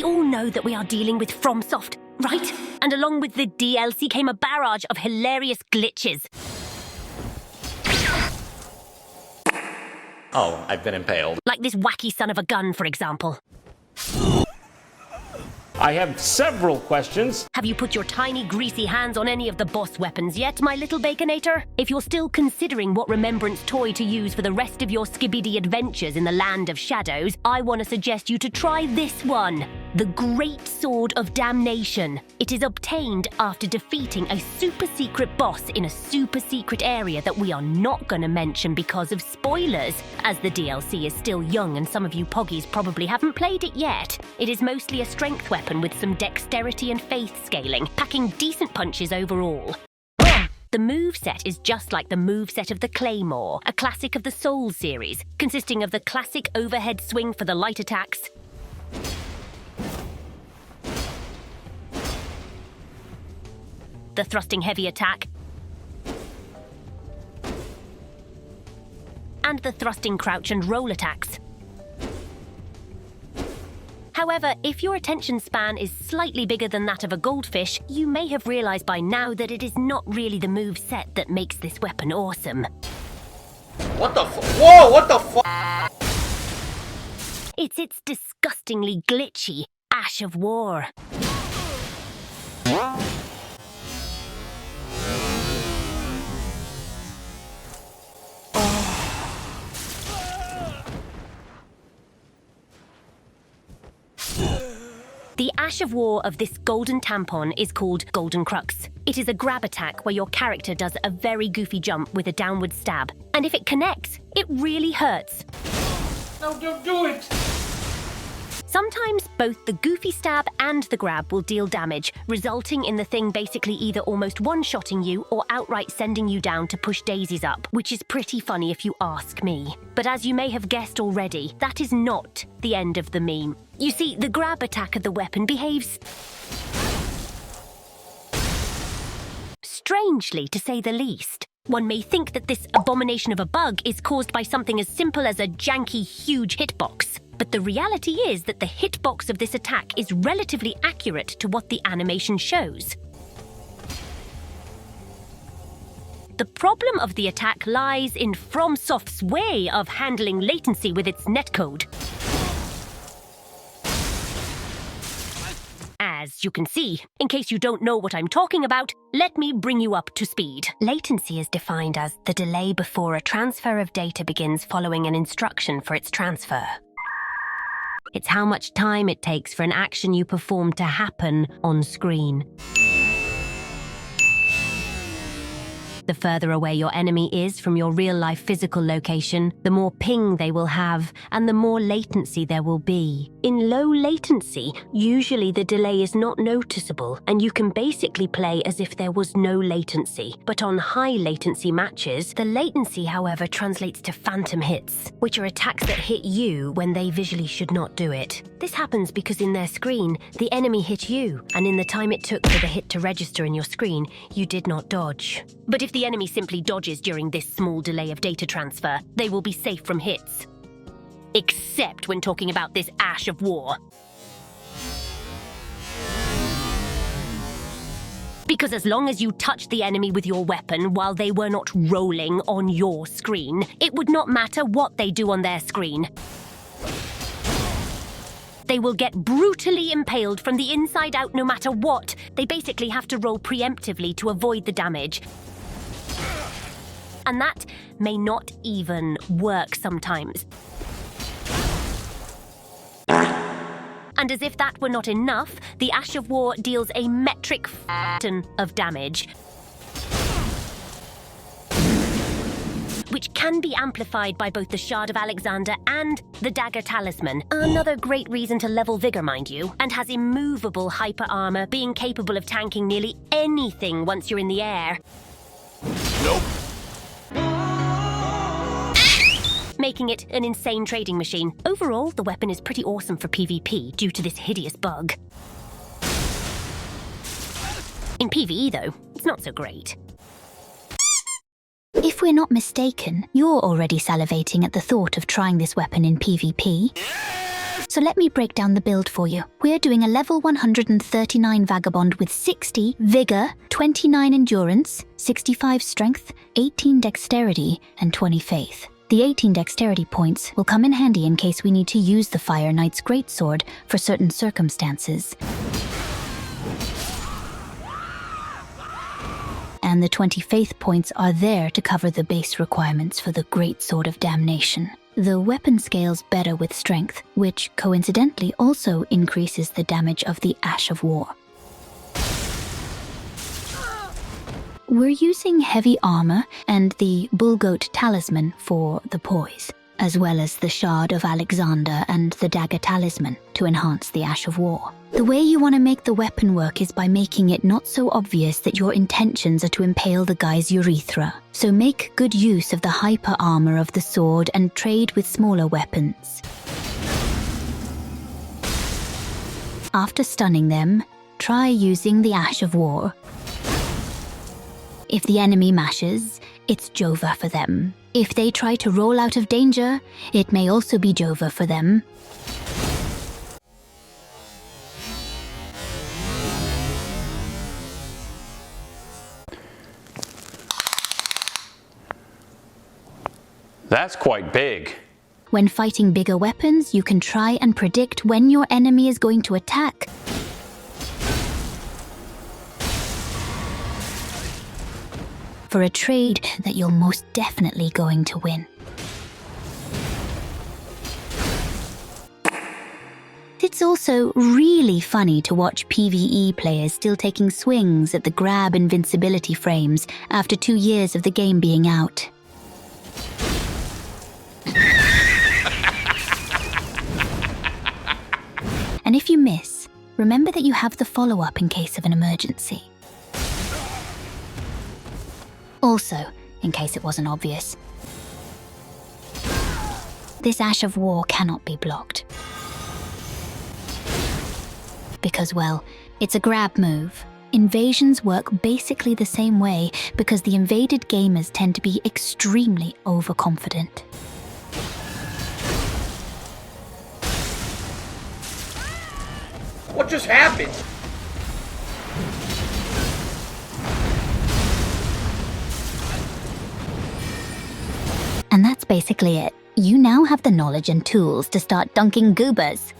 all know that we are dealing with FromSoft, right? And along with the DLC came a barrage of hilarious glitches. Oh, I've been impaled. Like this wacky son of a gun, for example. I have several questions. Have you put your tiny, greasy hands on any of the boss weapons yet, my little Baconator? If you're still considering what Remembrance toy to use for the rest of your skibidi adventures in the Land of Shadows, I want to suggest you to try this one. The Greatsword of Damnation. It is obtained after defeating a super-secret boss in a super-secret area that we are not going to mention because of spoilers, as the DLC is still young and some of you poggies probably haven't played it yet. It is mostly a strength weapon with some dexterity and faith scaling, packing decent punches overall. The moveset is just like the moveset of the Claymore, a classic of the Souls series, consisting of the classic overhead swing for the light attacks, the thrusting heavy attack, and the thrusting crouch and roll attacks. However, if your attention span is slightly bigger than that of a goldfish, you may have realized by now that it is not really the moveset that makes this weapon awesome. What the Whoa, what the fuck? It's its disgustingly glitchy Ash of War. The Ash of War of this golden tampon is called Golden Crux. It is a grab attack where your character does a very goofy jump with a downward stab. And if it connects, it really hurts. No, don't do it! Sometimes both the goofy stab and the grab will deal damage, resulting in the thing basically either almost one-shotting you or outright sending you down to push daisies up, which is pretty funny if you ask me. But as you may have guessed already, that is not the end of the meme. You see, the grab attack of the weapon behaves strangely, to say the least. One may think that this abomination of a bug is caused by something as simple as a janky, huge hitbox. But the reality is that the hitbox of this attack is relatively accurate to what the animation shows. The problem of the attack lies in FromSoft's way of handling latency with its netcode. As you can see, in case you don't know what I'm talking about, let me bring you up to speed. Latency is defined as the delay before a transfer of data begins following an instruction for its transfer. It's how much time it takes for an action you perform to happen on screen. The further away your enemy is from your real-life physical location, the more ping they will have, and the more latency there will be. In low latency, usually the delay is not noticeable, and you can basically play as if there was no latency. But on high latency matches, the latency, however, translates to phantom hits, which are attacks that hit you when they visually should not do it. This happens because in their screen, the enemy hit you, and in the time it took for the hit to register in your screen, you did not dodge. But if the enemy simply dodges during this small delay of data transfer, they will be safe from hits. Except when talking about this Ash of War. Because as long as you touched the enemy with your weapon while they were not rolling on your screen, it would not matter what they do on their screen. They will get brutally impaled from the inside out no matter what. They basically have to roll preemptively to avoid the damage. And that may not even work sometimes. And as if that were not enough, the Ash of War deals a metric ton of damage, which can be amplified by both the Shard of Alexander and the Dagger Talisman. Another great reason to level Vigor, mind you, and has immovable hyper armor, being capable of tanking nearly anything once you're in the air. Nope. Making it an insane trading machine. Overall, the weapon is pretty awesome for PvP due to this hideous bug. In PvE, though, it's not so great. If we're not mistaken, you're already salivating at the thought of trying this weapon in PvP. So let me break down the build for you. We're doing a level 139 Vagabond with 60 Vigor, 29 Endurance, 65 Strength, 18 Dexterity, and 20 Faith. The 18 Dexterity points will come in handy in case we need to use the Fire Knight's Greatsword for certain circumstances. And the 20 Faith points are there to cover the base requirements for the Greatsword of Damnation. The weapon scales better with strength, which coincidentally also increases the damage of the Ash of War. We're using heavy armor and the Bullgoat Talisman for the poise, as well as the Shard of Alexander and the Dagger Talisman to enhance the Ash of War. The way you want to make the weapon work is by making it not so obvious that your intentions are to impale the guy's urethra. So make good use of the hyper armor of the sword and trade with smaller weapons. After stunning them, try using the Ash of War. If the enemy mashes, it's Jova for them. If they try to roll out of danger, it may also be Jova for them. That's quite big. When fighting bigger weapons, you can try and predict when your enemy is going to attack. For a trade that you're most definitely going to win. It's also really funny to watch PvE players still taking swings at the grab invincibility frames after 2 years of the game being out. And if you miss, remember that you have the follow-up in case of an emergency. Also, in case it wasn't obvious, this Ash of War cannot be blocked. Because, well, it's a grab move. Invasions work basically the same way because the invaded gamers tend to be extremely overconfident. What just happened? And that's basically it. You now have the knowledge and tools to start dunking goobers.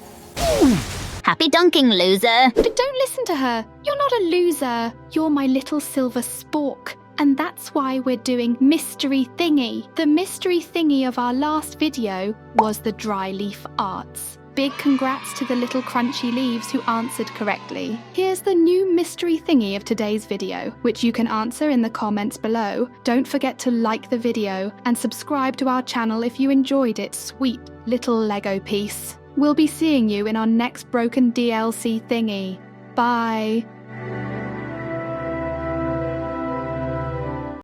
Happy dunking, loser! Don't listen to her. You're not a loser. You're my little silver spork. And that's why we're doing Mystery Thingy. The mystery thingy of our last video was the dry leaf arts. Big congrats to the little crunchy leaves who answered correctly. Here's the new mystery thingy of today's video, which you can answer in the comments below. Don't forget to like the video and subscribe to our channel if you enjoyed it, sweet little Lego piece. We'll be seeing you in our next broken DLC thingy. Bye.